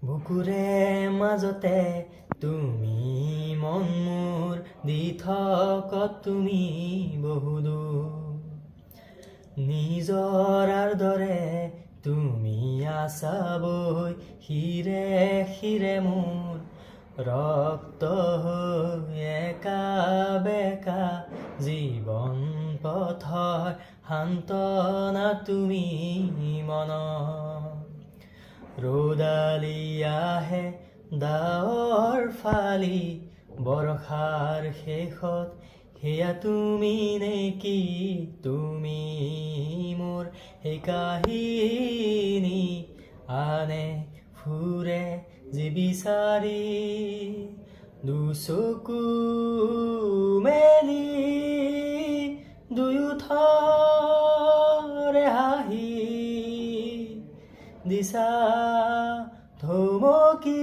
বুকুৰে মাজতে তুমি মন মোৰ দি থকা তুমি বহুদূৰ নিজৰাৰ দৰে তুমি আছা বৈ শিৰে শিৰে মোৰ ৰক্ত হৈ একা বেকা জীৱন পথৰ সান্তনা তুমি মনৰ ৰ'দালি আহে ডাৱৰ ফালি বৰষাৰ শেষত সেয়া তুমি নেকি তুমি মোৰ সেই কাহিনী আনে ফুৰে যি বিচাৰি দুচকু মেলি দুয়োথৰে হাঁহি দিছা থমকি